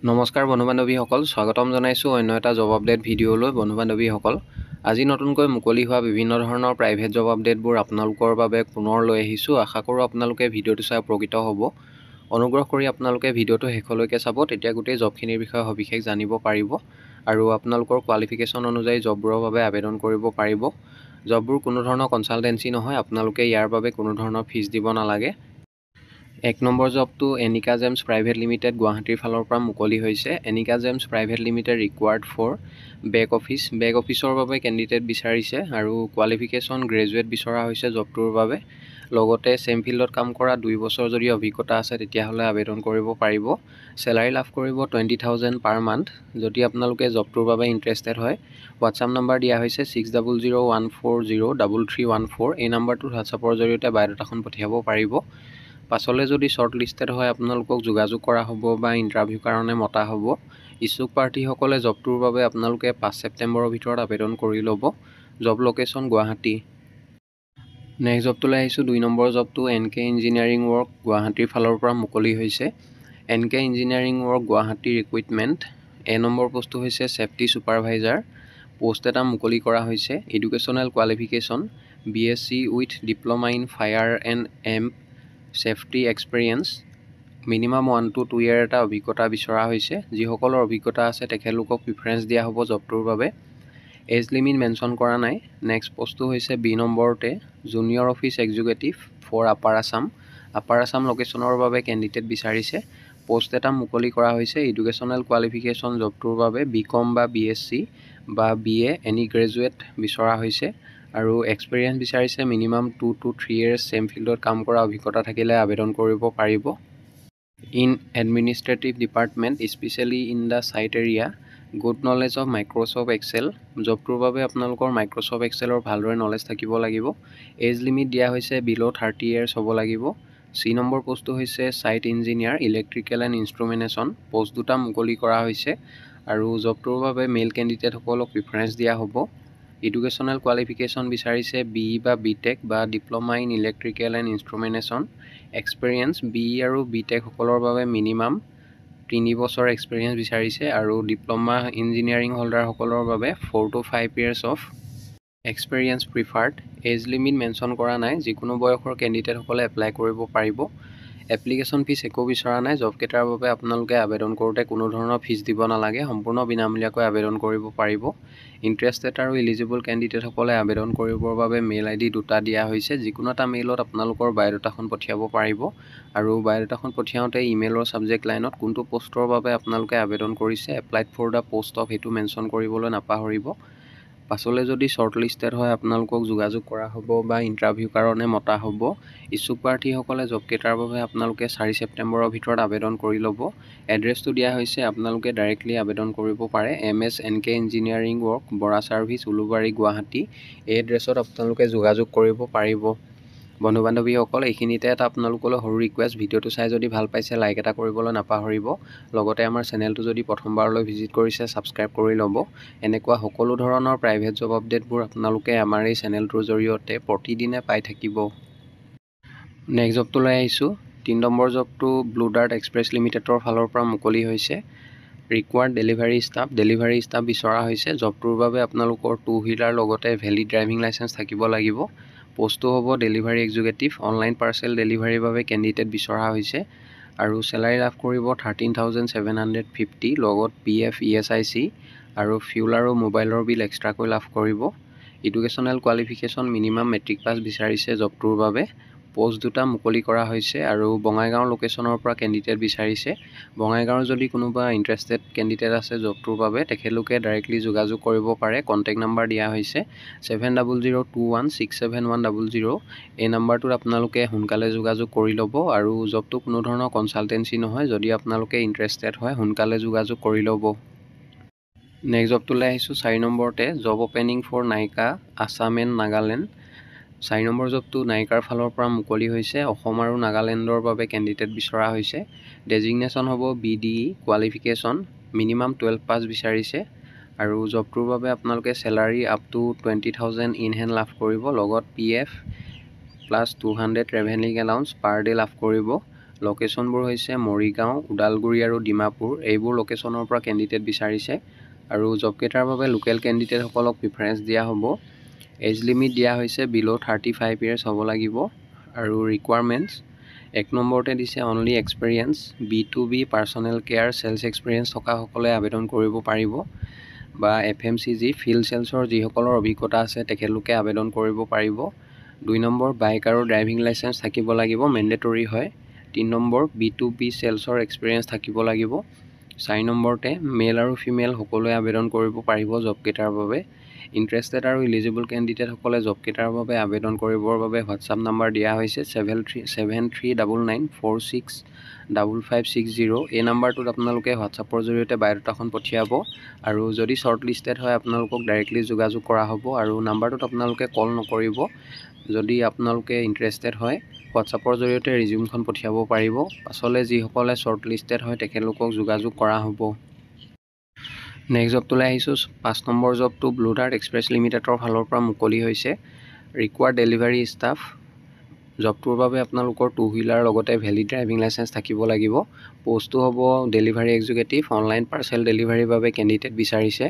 নমস্কাৰ বন্ধু-বান্ধৱীসকল, স্বাগতম জনাইছোঁ অন্য এটা জব আপডেট ভিডিঅ'লৈ। বন্ধু-বান্ধৱীসকল, আজি নতুনকৈ মুকলি হোৱা বিভিন্ন ধৰণৰ প্ৰাইভেট জব আপডেটবোৰ আপোনালোকৰ বাবে পুনৰ লৈ আহিছোঁ। আশা কৰোঁ আপোনালোকে ভিডিঅ'টো চাই উপকৃত হ'ব। অনুগ্ৰহ কৰি আপোনালোকে ভিডিঅ'টো শেষলৈকে চাব, তেতিয়া গোটেই জবখিনিৰ বিষয়ে সবিশেষ জানিব পাৰিব আৰু আপোনালোকৰ কোৱালিফিকেশ্যন অনুযায়ী জববোৰৰ বাবে আবেদন কৰিব পাৰিব। জববোৰ কোনো ধৰণৰ কনচালটেঞ্চি নহয়, আপোনালোকে ইয়াৰ বাবে কোনো ধৰণৰ ফিজ দিব নালাগে। 1 নম্বৰ জবটো এনিকা জেমছ প্ৰাইভেট লিমিটেড গুৱাহাটীৰ ফালৰ পৰা মুকলি হৈছে। Anika gems private limited required for back অফিচৰ বাবে কেণ্ডিডেট বিচাৰিছে আৰু কোৱালিফিকেশ্যন গ্ৰেজুৱেট বিচৰা হৈছে জবটোৰ বাবে। লগতে চেম ফিল্ডত কাম কৰা 2 বছৰ যদি অভিজ্ঞতা আছে তেতিয়াহ'লে আবেদন কৰিব পাৰিব। চেলাৰী লাভ কৰিব 20,000 পাৰ মান্থ। যদি আপোনালোকে জবটোৰ বাবে ইণ্টাৰেষ্টেড হয়, হোৱাটছআপ নম্বৰ দিয়া হৈছে 6001403314। এই নম্বৰটোত হোৱাটছআপৰ জৰিয়তে বায়'ডাটাখন পঠিয়াব পাৰিব। পাছলৈ যদি শ্বৰ্ট লিষ্টেড হয় আপোনালোকক যোগাযোগ কৰা হ'ব বা ইণ্টাৰভিউৰ কাৰণে মতা হ'ব। ইচ্ছুক প্ৰাৰ্থীসকলে জবটোৰ বাবে আপোনালোকে 5 ছেপ্টেম্বৰৰ ভিতৰত আবেদন কৰি ল'ব। Job location Guwahati. নেক্সট জবটোলৈ আহিছোঁ। 2 নম্বৰ জবটো NK ইঞ্জিনিয়াৰিং ৱৰ্ক গুৱাহাটীৰ ফালৰ পৰা মুকলি হৈছে। NK engineering work Guwahati recruitment. নম্বৰ পোষ্টটো হৈছে ছেফটি ছুপাৰভাইজাৰ। পোষ্ট এটা মুকলি কৰা হৈছে। Educational qualification BSc with diploma in fire and এম্প safety experience. Minimum 1 to 2 year এটা অভিজ্ঞতা বিচৰা হৈছে। যিসকলৰ অভিজ্ঞতা আছে তেখেতলোকক প্ৰিফাৰেঞ্চ দিয়া হ'ব জবটোৰ বাবে। এজ লিমিট মেনশ্যন কৰা নাই। নেক্সট পোষ্টটো হৈছে 2 নম্বৰতে junior office executive for upper Assam. Upper Assam লোকেশ্যনৰ বাবে কেণ্ডিডেট বিচাৰিছে। পোষ্ট এটা মুকলি কৰা হৈছে। এডুকেশ্যনেল কোৱালিফিকেশ্যন জবটোৰ বাবে BCom বা BSc বা BA এনি গ্ৰেজুৱেট বিচৰা হৈছে আৰু এক্সপেৰিয়েঞ্চ বিচাৰিছে মিনিমাম 2 to 3 years চেম ফিল্ডত কাম কৰা অভিজ্ঞতা থাকিলে আবেদন কৰিব পাৰিব। In administrative department specially in the site area, good knowledge of Microsoft Excel. জবটোৰ বাবে আপোনালোকৰ মাইক্ৰ'ছফ্ট এক্সেলৰ ভালদৰে নলেজ থাকিব লাগিব। এজ লিমিট দিয়া হৈছে বিল' 30 years হ'ব লাগিব। C নম্বৰ পোষ্টটো হৈছে site engineer electrical and instrumentation. Post দুটা মুকলি কৰা হৈছে আৰু জবটোৰ বাবে মেল কেণ্ডিডেটসকলক প্ৰিফাৰেঞ্চ দিয়া হ'ব। এডুকেশ্যনেল কোৱালিফিকেশ্যন বিচাৰিছে BE বা BTech বা diploma in electrical and instrumentation. Experience BE আৰু BTech সকলৰ বাবে মিনিমাম 3 বছৰ এক্সপেৰিয়েঞ্চ বিচাৰিছে আৰু ডিপ্ল'মা ইঞ্জিনিয়াৰিং হোল্ডাৰসকলৰ বাবে 4 to 5 years of experience preferred. Age limit mention কৰা নাই। যিকোনো বয়সৰ কেণ্ডিডেটসকলে এপ্লাই কৰিব পাৰিব। এপ্লিকেশ্যন ফিজ একো বিচৰা নাই। জবকেইটাৰ বাবে আপোনালোকে আবেদন কৰোঁতে কোনো ধৰণৰ ফিজ দিব নালাগে। সম্পূৰ্ণ বিনামূলীয়াকৈ আবেদন কৰিব পাৰিব। ইণ্টাৰেষ্টেড আৰু ইলিজিবল কেণ্ডিডেটসকলে আবেদন কৰিবৰ বাবে মেইল ID দুটা দিয়া হৈছে। যিকোনো এটা মেইলত আপোনালোকৰ বায়'ডাটাখন পঠিয়াব পাৰিব আৰু বায়'ডাটাখন পঠিয়াওঁতে ইমেইলৰ ছাবজেক্ট লাইনত কোনটো পোষ্টৰ বাবে আপোনালোকে আবেদন কৰিছে, applied for the post of, সেইটো মেনশ্যন কৰিবলৈ নাপাহৰিব। পাছলৈ যদি শ্বৰ্ট লিষ্টেড হয় আপোনালোকক যোগাযোগ কৰা হ'ব বা ইণ্টাৰভিউৰ কাৰণে মতা হ'ব। ইচ্ছুক প্ৰাৰ্থীসকলে জবকেইটাৰ বাবে আপোনালোকে 4 ছেপ্টেম্বৰৰ ভিতৰত আবেদন কৰি ল'ব। এড্ৰেছটো দিয়া হৈছে, আপোনালোকে ডাইৰেক্টলি আবেদন কৰিব পাৰে। MS NK engineering work Bora service Ulubari Guwahati. এই এড্ৰেছত আপোনালোকে যোগাযোগ কৰিব পাৰিব। বন্ধু-বান্ধৱীসকল, এইখিনিতে এটা আপোনালোকলৈ সৰু ৰিকুৱেষ্ট, ভিডিঅ'টো চাই যদি ভাল পাইছে লাইক এটা কৰিবলৈ নাপাহৰিব। লগতে আমাৰ চেনেলটো যদি প্ৰথমবাৰলৈ ভিজিট কৰিছে ছাবস্ক্ৰাইব কৰি ল'ব। এনেকুৱা সকলো ধৰণৰ প্ৰাইভেট জব আপডেটবোৰ আপোনালোকে আমাৰ এই চেনেলটোৰ জৰিয়তে প্ৰতিদিনে পাই থাকিব। নেক্সট জবটোলৈ আহিছোঁ। 3 নম্বৰ জবটো ব্লু ডাৰ্ট এক্সপ্ৰেছ লিমিটেডৰ ফালৰ পৰা মুকলি হৈছে। ৰিকুৱাৰ্ড ডেলিভাৰী ষ্টাফ বিচৰা হৈছে। জবটোৰ বাবে আপোনালোকৰ 2 wheeler লগতে ভেলিড ড্ৰাইভিং লাইচেঞ্চ থাকিব লাগিব। পোষ্টটো হ'ব ডেলিভাৰী এক্সিকিউটিভ। অনলাইন পাৰ্চেল ডেলিভাৰীৰ বাবে কেণ্ডিডেট বিচৰা হৈছে আৰু চেলাৰী লাভ কৰিব 13,750 লগত PF ESIC আৰু ফিউল আৰু মোবাইলৰ বিল এক্সট্ৰাকৈ লাভ কৰিব। Educational qualification minimum matric pass বিচাৰিছে জবটোৰ বাবে। পোষ্ট দুটা মুকলি কৰা হৈছে আৰু বঙাইগাঁও লোকেশ্যনৰ পৰা কেণ্ডিডেট বিচাৰিছে। বঙাইগাঁৱৰ যদি কোনোবা ইণ্টাৰেষ্টেড কেণ্ডিডেট আছে জবটোৰ বাবে তেখেতলোকে ডাইৰেক্টলি যোগাযোগ কৰিব পাৰে। কণ্টেক্ট নম্বৰ দিয়া হৈছে 7002167100। এই নম্বৰটোত আপোনালোকে সোনকালে যোগাযোগ কৰি ল'ব আৰু জবটো কোনো ধৰণৰ কনচালটেঞ্চি নহয়। যদি আপোনালোকে ইণ্টাৰেষ্টেড হয় সোনকালে যোগাযোগ কৰি ল'ব। নেক্সট জবটোলৈ আহিছোঁ। 4 নম্বৰতে job opening for Nykaa Assam and Nagaland. 4 নম্বৰ জবটো নাইকাৰ ফালৰ পৰা মুকলি হৈছে। অসম আৰু নাগালেণ্ডৰ বাবে কেণ্ডিডেট বিচৰা হৈছে। ডেজিগনেশ্যন হ'ব BDE। কোৱালিফিকেশ্যন মিনিমাম 12 পাছ বিচাৰিছে আৰু জবটোৰ বাবে আপোনালোকে salary up to 20,000 in hand লাভ কৰিব লগত PF + 200 travelling allowance per day লাভ কৰিব লোকেশ্যনবোৰ হৈছে মৰিগাঁও, ওদালগুৰি আৰু ডিমাপুৰ। এইবোৰ লোকেশ্যনৰ পৰা কেণ্ডিডেট বিচাৰিছে আৰু জবকেইটাৰ বাবে লোকেল কেণ্ডিডেটসকলক প্ৰিফাৰেঞ্চ দিয়া হ'ব। এজ লিমিট দিয়া হৈছে বিল' 35 ইয়াৰ্ছ হ'ব লাগিব আৰু ৰিকুৱাৰমেণ্টছ 1 নম্বৰতে দিছে only experience B2B personal care sales experience থকাসকলে আবেদন কৰিব পাৰিব বা FMCG ফিল্ড চেলছৰ যিসকলৰ অভিজ্ঞতা আছে তেখেতলোকে আবেদন কৰিব পাৰিব। 2 নম্বৰ বাইক আৰু ড্ৰাইভিং লাইচেঞ্চ থাকিব লাগিব, মেণ্ডেটৰী হয়। 3 নম্বৰ B2B চেলছৰ এক্সপেৰিয়েঞ্চ থাকিব লাগিব। 4 নম্বৰতে মেল আৰু ফিমেল সকলোৱে আবেদন কৰিব পাৰিব জবকেইটাৰ বাবে। ইণ্টাৰেষ্টেড আৰু ইলিজিবল কেণ্ডিডেটসকলে জবকেইটাৰ বাবে আবেদন কৰিবৰ বাবে হোৱাটছআপ নম্বৰ দিয়া হৈছে 73965560। এই নম্বৰটোত আপোনালোকে হোৱাটছআপৰ জৰিয়তে বায়'ডাটাখন পঠিয়াব আৰু যদি শ্বৰ্ট লিষ্টেড হয় আপোনালোকক ডাইৰেক্টলি যোগাযোগ কৰা হ'ব আৰু নাম্বাৰটোত আপোনালোকে কল নকৰিব। যদি আপোনালোকে ইণ্টাৰেষ্টেড হয় হোৱাটছআপৰ জৰিয়তে ৰিজিউমখন পঠিয়াব পাৰিব। পাছলৈ যিসকলে শ্বৰ্ট লিষ্টেড হয় তেখেতলোকক যোগাযোগ কৰা হ'ব। নেক্সট জবটোলৈ আহিছোঁ। 5 নম্বৰ জবটো ব্লু ডাৰ্ট এক্সপ্ৰেছ লিমিটেডৰ ফালৰ পৰা মুকলি হৈছে। Required delivery staff. জবটোৰ বাবে আপোনালোকৰ 2 হুইলাৰ লগতে ভেলিড ড্ৰাইভিং লাইচেঞ্চ থাকিব লাগিব। পোষ্টটো হ'ব ডেলিভাৰী এক্সিকিউটিভ। অনলাইন পাৰ্চেল ডেলিভাৰীৰ বাবে কেণ্ডিডেট বিচাৰিছে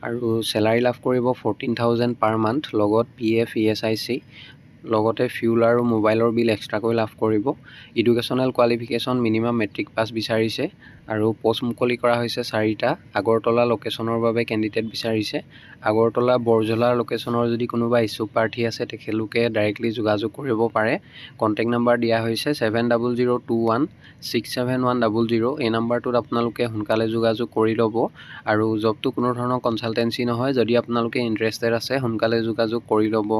আৰু চেলাৰী লাভ কৰিব 14,000 পাৰ মান্থ লগত PF ESIC লগতে ফিউল আৰু মোবাইলৰ বিল এক্সট্ৰাকৈ লাভ কৰিব। Educational qualification minimum matric pass বিচাৰিছে আৰু পোষ্ট মুকলি কৰা হৈছে 4টা। আগৰতলা লোকেশ্যনৰ বাবে কেণ্ডিডেট বিচাৰিছে। আগৰতলা বৰজলাৰ লোকেশ্যনৰ যদি কোনোবা ইচ্ছুক প্ৰাৰ্থী আছে তেখেতলোকে ডাইৰেক্টলি যোগাযোগ কৰিব পাৰে। কণ্টেক্ট নম্বৰ দিয়া হৈছে 7002167100। এই নম্বৰটোত আপোনালোকে সোনকালে যোগাযোগ কৰি ল'ব আৰু জবটো কোনো ধৰণৰ কনচালটেঞ্চি নহয়। যদি আপোনালোকে ইণ্টাৰেষ্টেড আছে সোনকালে যোগাযোগ কৰি ল'ব।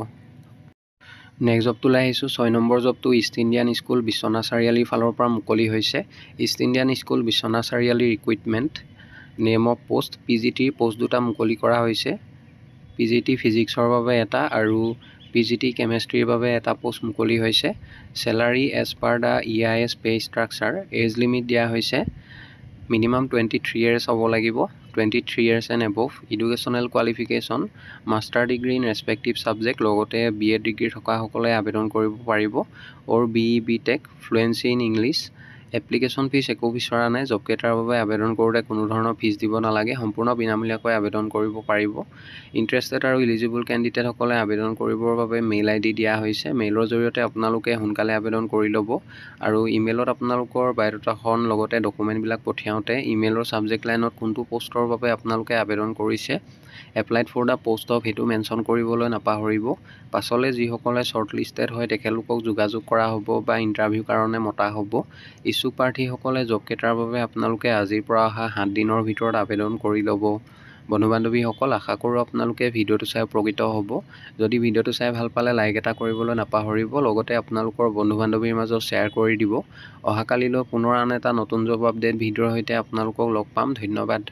নেক্সট জবটোলৈ আহিছোঁ। 6 নম্বৰ জবটো ইষ্ট ইণ্ডিয়ান স্কুল বিশ্বনাথ চাৰিআলিৰ ফালৰ পৰা মুকলি হৈছে। ইষ্ট ইণ্ডিয়ান স্কুল বিশ্বনাথ চাৰিআলিৰ recruitment name of post PGT post 2টা মুকলি কৰা হৈছে। PGT ফিজিক্সৰ বাবে এটা আৰু PGT কেমেষ্ট্ৰিৰ বাবে এটা পোষ্ট মুকলি হৈছে। Salary as per the EIS pay structure. Age limit দিয়া হৈছে মিনিমাম 23 ইয়াৰ্ছ হ'ব লাগিব, 23 years and above. Educational qualification master degree in respective subject লগতে BA ডিগ্ৰী থকাসকলে আবেদন কৰিব পাৰিব or BE BTech fluency in English. Application fees একো বিচৰা নাই। জবকেইটাৰ বাবে আবেদন কৰোঁতে কোনো ধৰণৰ ফিজ দিব নালাগে, সম্পূৰ্ণ বিনামূলীয়াকৈ আবেদন কৰিব পাৰিব। ইণ্টাৰেষ্টেড আৰু ইলিজিবল কেণ্ডিডেটসকলে আবেদন কৰিবৰ বাবে মেইল ID দিয়া হৈছে। মেইলৰ জৰিয়তে আপোনালোকে সোনকালে আবেদন কৰি ল'ব আৰু ইমেইলত আপোনালোকৰ বায়'ডাটাখন লগতে ডকুমেণ্টবিলাক পঠিয়াওঁতে ইমেইলৰ ছাবজেক্ট লাইনত কোনটো পোষ্টৰ বাবে আপোনালোকে আবেদন কৰিছে applied for the post of সেইটো মেনশ্যন কৰিবলৈ নাপাহৰিব। পাছলৈ যিসকলে শ্বৰ্ট লিষ্টেড হয় তেখেতলোকক যোগাযোগ কৰা হ'ব বা ইণ্টাৰভিউৰ কাৰণে মতা হ'ব। ইচ্ছুক প্ৰাৰ্থীসকলে জবকেইটাৰ বাবে আপোনালোকে আজিৰ পৰা অহা 7 দিনৰ ভিতৰত আবেদন কৰি ল'ব। বন্ধু বান্ধৱীসকল, আশা কৰোঁ আপোনালোকে ভিডিঅ'টো চাই উপকৃত হ'ব। যদি ভিডিঅ'টো চাই ভাল পালে লাইক এটা কৰিবলৈ নাপাহৰিব, লগতে আপোনালোকৰ বন্ধু বান্ধৱীৰ মাজত শ্বেয়াৰ কৰি দিব। অহাকালিলৈ পুনৰ আন এটা নতুন জব আপডেট ভিডিঅ'ৰ সৈতে আপোনালোকক লগ পাম। ধন্যবাদ।